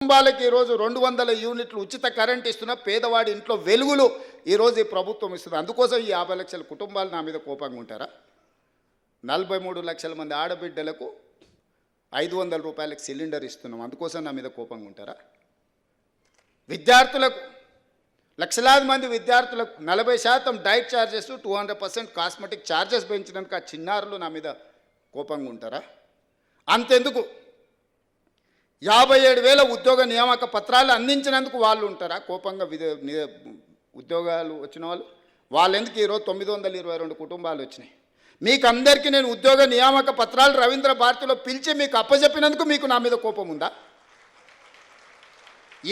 కుటుంబాలకు ఈరోజు 200 యూనిట్లు ఉచిత కరెంట్ ఇస్తున్న పేదవాడి ఇంట్లో వెలుగులు ఈరోజు ఈ ప్రభుత్వం ఇస్తుంది. అందుకోసం ఈ 50 లక్షల కుటుంబాలు నా మీద కోపంగా ఉంటారా? 43 లక్షల మంది ఆడబిడ్డలకు 500 రూపాయలకు సిలిండర్ ఇస్తున్నాం, అందుకోసం నా మీద కోపంగా ఉంటారా? విద్యార్థులకు లక్షలాది మంది విద్యార్థులకు 40% డైట్ ఛార్జెస్ 200% కాస్మెటిక్ ఛార్జెస్ పెంచినందుకు ఆ చిన్నారులు నా మీద కోపంగా ఉంటారా? అంతెందుకు 57,000 ఉద్యోగ నియామక పత్రాలు అందించినందుకు వాళ్ళు ఉంటారా కోపంగా? ఉద్యోగాలు వచ్చిన వాళ్ళు ఎందుకు ఈరోజు 922 కుటుంబాలు వచ్చినాయి? మీకు అందరికీ నేను ఉద్యోగ నియామక పత్రాలు రవీంద్ర భారతిలో పిలిచి మీకు అప్పచెప్పినందుకు మీకు నా మీద కోపం ఉందా?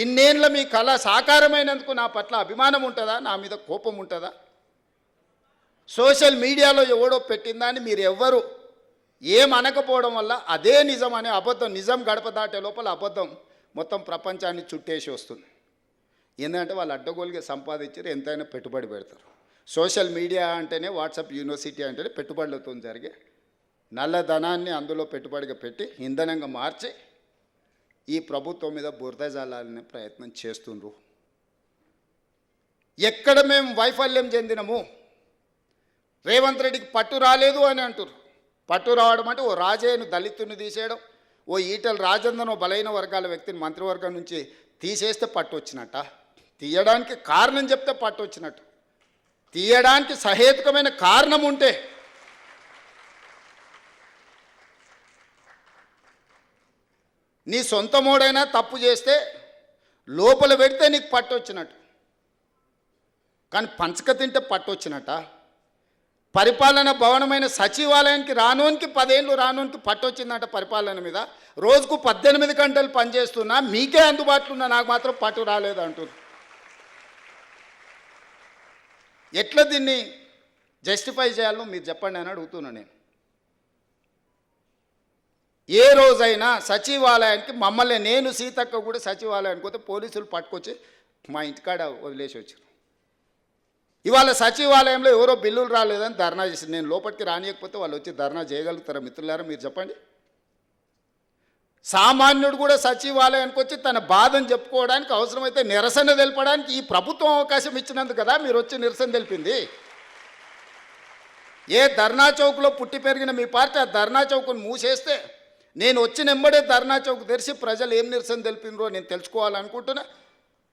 ఇన్నేళ్ళ మీ కళ సాకారమైనందుకు నా పట్ల అభిమానం ఉంటుందా? నా మీద కోపం ఉంటుందా? సోషల్ మీడియాలో ఎవడో పెట్టిందని మీరు ఎవ్వరు ఏమనకపోవడం వల్ల అదే నిజం అనే అబద్ధం, నిజం గడప దాటే లోపల అబద్ధం మొత్తం ప్రపంచాన్ని చుట్టేసి వస్తుంది. ఎందుకంటే వాళ్ళు అడ్డగోలుగా సంపాదించారు, ఎంతైనా పెట్టుబడి పెడతారు. సోషల్ మీడియా అంటేనే, వాట్సాప్ యూనివర్సిటీ అంటేనే పెట్టుబడులతో జరిగే నల్లధనాన్ని అందులో పెట్టుబడిగా పెట్టి ఇంధనంగా మార్చి ఈ ప్రభుత్వం మీద బురద జల్లాలనే ప్రయత్నం చేస్తుండ్రు. ఎక్కడ మేము వైఫల్యం చెందినము? రేవంత్ రెడ్డికి పట్టు రాలేదు అని అంటారు. పట్టు రావడం అంటే ఓ రాజయ్యను దళితుని తీసేయడం, ఓ ఈటల రాజేందర్ బలైన వర్గాల వ్యక్తిని మంత్రివర్గం నుంచి తీసేస్తే పట్టు వచ్చినట్ట? తీయడానికి కారణం చెప్తే పట్టు వచ్చినట్టు. తీయడానికి సహేతుకమైన కారణం ఉంటే నీ సొంత మోడైనా తప్పు చేస్తే లోపల పెడితే నీకు పట్టు వచ్చినట్టు, కానీ పంచక తింటే పట్టు వచ్చినట్ట? పరిపాలన భవనమైన సచివాలయానికి రానోనికి 10 ఏళ్ళు రానోనికి పట్టు వచ్చిందంట పరిపాలన మీద. రోజుకు 18 గంటలు పనిచేస్తున్నా మీకే అందుబాటులో ఉన్నా నాకు మాత్రం పట్టు రాలేదు అంటుంది. ఎట్లా దీన్ని జస్టిఫై చేయాలో మీరు చెప్పండి అని అడుగుతున్నా నేను. ఏ రోజైనా సచివాలయానికి మమ్మల్ని, నేను సీతక్క కూడా సచివాలయానికి పోతే పోలీసులు పట్టుకొచ్చి మా ఇంటికాడ వదిలేసి వచ్చారు. ఇవాళ సచివాలయంలో ఎవరో బిల్లులు రాలేదని ధర్నా చేసింది. నేను లోపలికి రానియకపోతే వాళ్ళు వచ్చి ధర్నా చేయగలుగుతారా మిత్రులారా? మీరు చెప్పండి. సామాన్యుడు కూడా సచివాలయానికి వచ్చి తన బాధను చెప్పుకోవడానికి, అవసరమైతే నిరసన తెలపడానికి ఈ ప్రభుత్వం అవకాశం ఇచ్చినందుకు కదా మీరు వచ్చి నిరసన తెలిపింది. ఏ ధర్నా చౌక్లో పుట్టి పెరిగిన మీ పార్టీ ఆ ధర్నా చౌక్ను మూసేస్తే నేను వచ్చిన వెంబడే ధర్నా చౌక్ తెరిచి ప్రజలు ఏం నిరసన తెలిపినరో నేను తెలుసుకోవాలనుకుంటున్నా.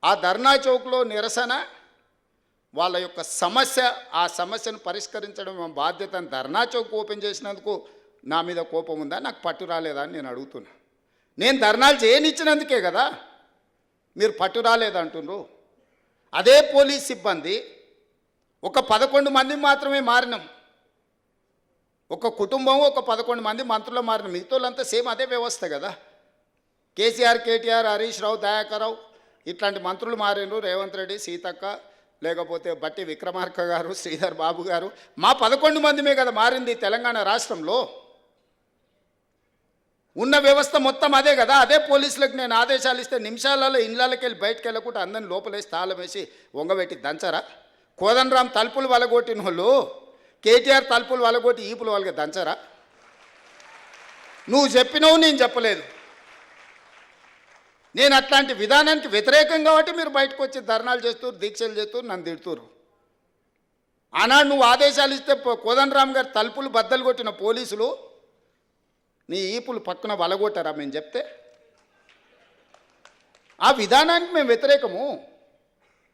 ఆ ధర్నా చౌక్లో నిరసన వాళ్ళ యొక్క సమస్య, ఆ సమస్యను పరిష్కరించడం మా బాధ్యత అని ధర్నా చౌక్ ఓపెన్ చేసినందుకు నా మీద కోపం ఉందా? నాకు పట్టు రాలేదా అని నేను అడుగుతున్నా. నేను ధర్నాలు చేయనిచ్చినందుకే కదా మీరు పట్టు రాలేదంటున్నారు. అదే పోలీస్ సిబ్బంది ఒక 11 మంది మాత్రమే మారినాం. ఒక కుటుంబం ఒక 11 మంది మంత్రులు మారిన, మిగతాళ్ళంతా సేమ్ అదే వ్యవస్థ కదా. కేసీఆర్, కేటీఆర్, హరీష్ రావు, దయాకర్ రావు ఇట్లాంటి మంత్రులు మారినరు. రేవంత్ రెడ్డి, సీతక్క, లేకపోతే బట్టి విక్రమార్క గారు, శ్రీధర్ బాబు గారు, మా 11 మందిమే కదా మారింది తెలంగాణ రాష్ట్రంలో. ఉన్న వ్యవస్థ మొత్తం అదే కదా. అదే పోలీసులకు నేను ఆదేశాలు ఇస్తే నిమిషాలలో ఇళ్ళకి వెళ్ళి బయటకు వెళ్ళకుండా అందరిని లోపలేసి తాళం వేసి వంగబెట్టి దంచరా? కోదండరాం తలుపులు వలగొట్టిన వాళ్ళు కేటీఆర్ తలుపులు వలగొట్టి ఈపులు వాళ్ళకి దంచరా? నువ్వు చెప్పినవు, నేను చెప్పలేదు. నేను అట్లాంటి విధానానికి వ్యతిరేకం కాబట్టి మీరు బయటకు వచ్చి ధర్నాలు చేస్తారు, దీక్షలు చేస్తారు, నన్ను తిడుతురు. ఆనాడు నువ్వు ఆదేశాలు ఇస్తే కోదండరామ్ గారు తలుపులు బద్దలు కొట్టిన పోలీసులు నీ ఈపులు పక్కన వలగొట్టారా మేము చెప్తే? ఆ విధానానికి మేము వ్యతిరేకము.